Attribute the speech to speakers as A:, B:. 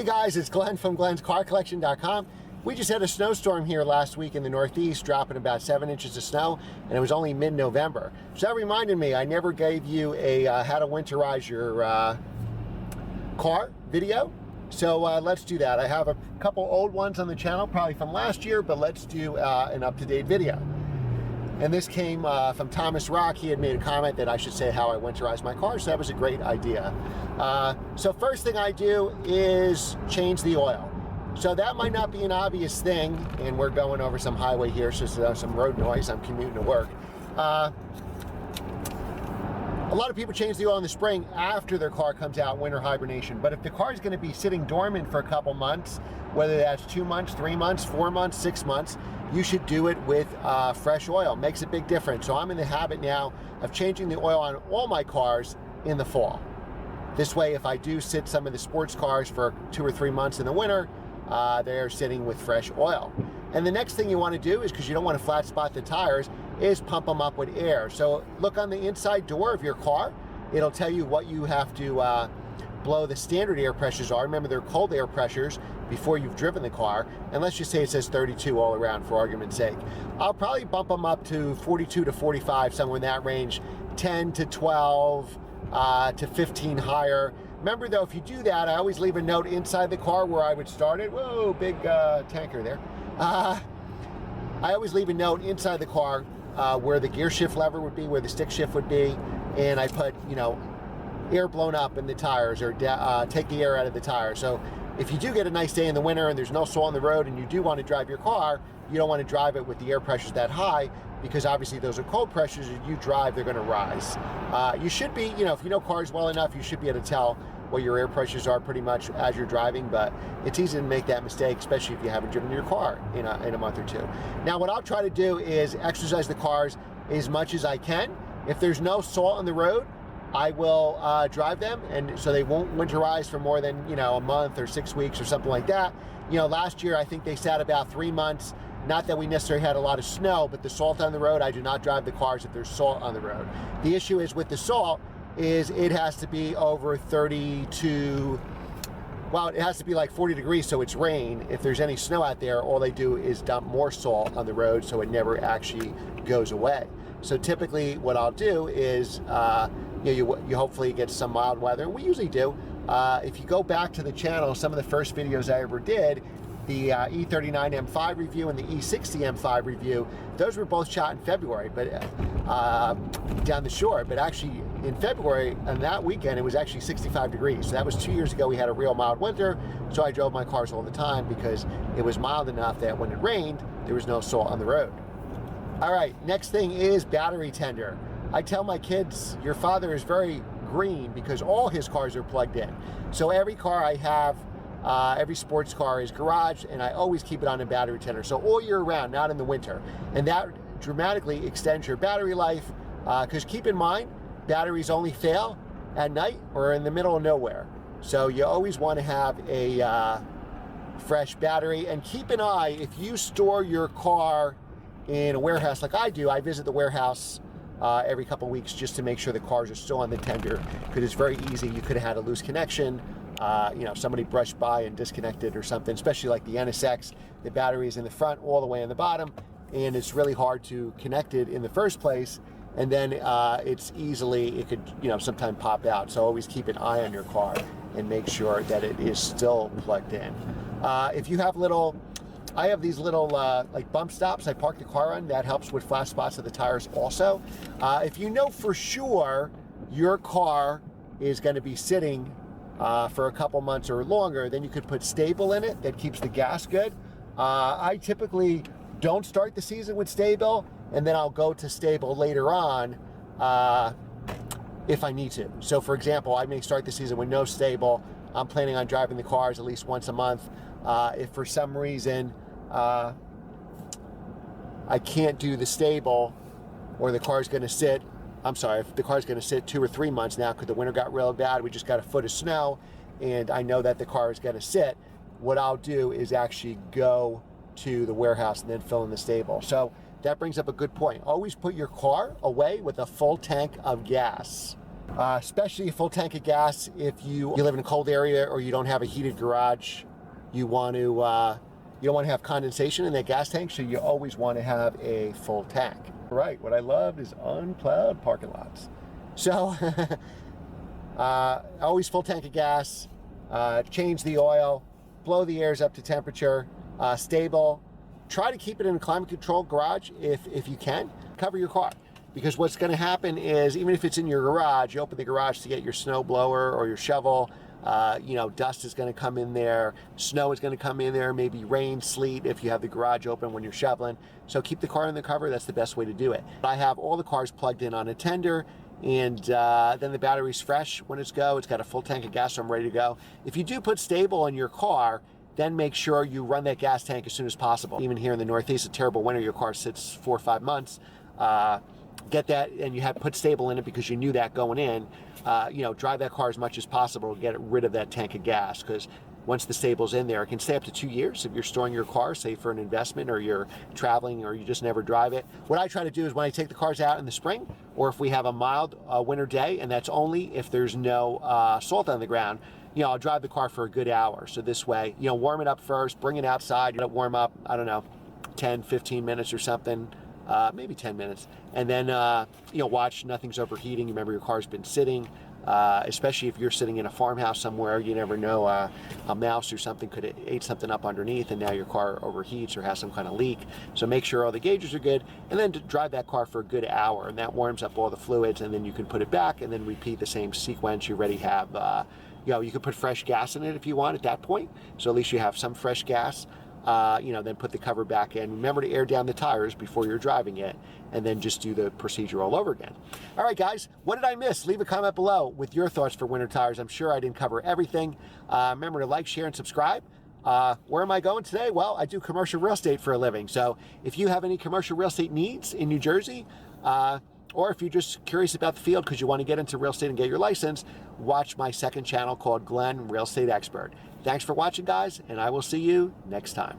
A: guys, it's Glenn from glenscarcollection.com. We just had a snowstorm here last week in the Northeast, dropping about 7 inches of snow, and it was only mid-November. So that reminded me, I never gave you a how to winterize your car video. So let's do that. I have a couple old ones on the channel, probably from last year, but let's do an up-to-date video. And this came from Thomas Rock. He had made a comment that I should say how I winterize my car, so that was a great idea. So first thing I do is change the oil. So that might not be an obvious thing, and we're going over some highway here, so there's some road noise. I'm commuting to work. A lot of people change the oil in the spring after their car comes out winter hibernation. But if the car is going to be sitting dormant for a couple months, whether that's 2 months, 3 months, 4 months, 6 months, you should do it with fresh oil. Makes a big difference. So I'm in the habit now of changing the oil on all my cars in the fall. This way, if I do sit some of the sports cars for 2 or 3 months in the winter, they're sitting with fresh oil. And the next thing you want to do is, because you don't want to flat spot the tires, is pump them up with air. So look on the inside door of your car. It'll tell you what you have to blow the standard air pressures are. Remember, they're cold air pressures before you've driven the car. And let's just say it says 32 all around for argument's sake. I'll probably bump them up to 42 to 45, somewhere in that range, 10 to 12 to 15 higher. Remember though, if you do that, I always leave a note inside the car where I would start it. Whoa, big tanker there. I always leave a note inside the car where the gear shift lever would be, where the stick shift would be, and I put, you know, air blown up in the tires, or take the air out of the tires. So if you do get a nice day in the winter and there's no snow on the road and you do want to drive your car, you don't want to drive it with the air pressures that high, because obviously those are cold pressures. As you drive, they're going to rise. You should be, you know, if you know cars well enough, you should be able to tell what your air pressures are pretty much as you're driving, but it's easy to make that mistake, especially if you haven't driven your car in a month or two. Now, what I'll try to do is exercise the cars as much as I can. If there's no salt on the road, I will drive them, and so they won't winterize for more than, you know, a month or 6 weeks or something like that. You know, last year I think they sat about 3 months. Not that we necessarily had a lot of snow, but the salt on the road, I do not drive the cars if there's salt on the road. The issue is with the salt is it has to be over 32, well, it has to be like 40 degrees, so it's rain. If there's any snow out there, all they do is dump more salt on the road, so it never actually goes away. So typically what I'll do is, you hopefully get some mild weather, and we usually do. If you go back to the channel, some of the first videos I ever did, the E39 M5 review and the E60 M5 review, those were both shot in February, but down the shore. But actually in February, on that weekend, it was actually 65 degrees. So that was 2 years ago. We had a real mild winter, so I drove my cars all the time because it was mild enough that when it rained, there was no salt on the road. All right, next thing is battery tender. I tell my kids, your father is very green because all his cars are plugged in. So every car I have, every sports car is garaged, and I always keep it on a battery tender. So all year round, not in the winter. And that dramatically extends your battery life, because keep in mind, batteries only fail at night or in the middle of nowhere. So you always want to have a fresh battery. And keep an eye, if you store your car in a warehouse like I do, I visit the warehouse every couple weeks just to make sure the cars are still on the tender, because it's very easy. You could have had a loose connection. You know, somebody brushed by and disconnected or something, especially like the NSX. The battery is in the front all the way in the bottom, and it's really hard to connect it in the first place. And then it could, you know, sometimes pop out. So always keep an eye on your car and make sure that it is still plugged in. If you have I have these little like bump stops I park the car on. That helps with flat spots of the tires also. If you know for sure your car is going to be sitting for a couple months or longer, then you could put Sta-Bil in it. That keeps the gas good. I typically don't start the season with Sta-Bil, and then I'll go to Sta-Bil later on if I need to. So for example, I may start the season with no Sta-Bil. I'm planning on driving the cars at least once a month. If for some reason I can't do the Sta-Bil, or the car's going to sit, if the car's going to sit 2 or 3 months now because the winter got real bad, we just got a foot of snow, and I know that the car is going to sit, what I'll do is actually go to the warehouse and then fill in the Sta-Bil. So that brings up a good point. Always put your car away with a full tank of gas. Especially a full tank of gas. If you live in a cold area or you don't have a heated garage, you want to you don't want to have condensation in that gas tank, so you always want to have a full tank. Right, what I love is unplowed parking lots. So always full tank of gas, change the oil, blow the airs up to temperature, stable. Try to keep it in a climate controlled garage if you can. Cover your car. Because what's going to happen is, even if it's in your garage, you open the garage to get your snow blower or your shovel, dust is going to come in there, snow is going to come in there, maybe rain, sleet if you have the garage open when you're shoveling. So keep the car in the cover. That's the best way to do it. I have all the cars plugged in on a tender, and then the battery's fresh when it's go. It's got a full tank of gas, so I'm ready to go. If you do put stable in your car, then make sure you run that gas tank as soon as possible. Even here in the Northeast, a terrible winter, your car sits 4 or 5 months. Get that, and you had put stable in it because you knew that going in. Drive that car as much as possible to get rid of that tank of gas, because once the stable's in there, it can stay up to 2 years if you're storing your car, say for an investment, or you're traveling, or you just never drive it. What I try to do is, when I take the cars out in the spring, or if we have a mild winter day, and that's only if there's no salt on the ground, I'll drive the car for a good hour. So this way, warm it up first, bring it outside, let it warm up, 10, 15 minutes or something. Maybe 10 minutes, and then watch nothing's overheating. Remember, your car's been sitting, especially if you're sitting in a farmhouse somewhere. You never know, a mouse or something could have ate something up underneath, and now your car overheats or has some kind of leak. So make sure all the gauges are good, and then to drive that car for a good hour, and that warms up all the fluids, and then you can put it back and then repeat the same sequence. You already have you could put fresh gas in it if you want at that point, so at least you have some fresh gas. Then put the cover back in. Remember to air down the tires before you're driving it, and then just do the procedure all over again. All right, guys, what did I miss? Leave a comment below with your thoughts for winter tires. I'm sure I didn't cover everything. Remember to like, share, and subscribe. Where am I going today? Well, I do commercial real estate for a living. So if you have any commercial real estate needs in New Jersey, or if you're just curious about the field because you want to get into real estate and get your license, watch my second channel called Glenn Real Estate Expert. Thanks for watching, guys, and I will see you next time.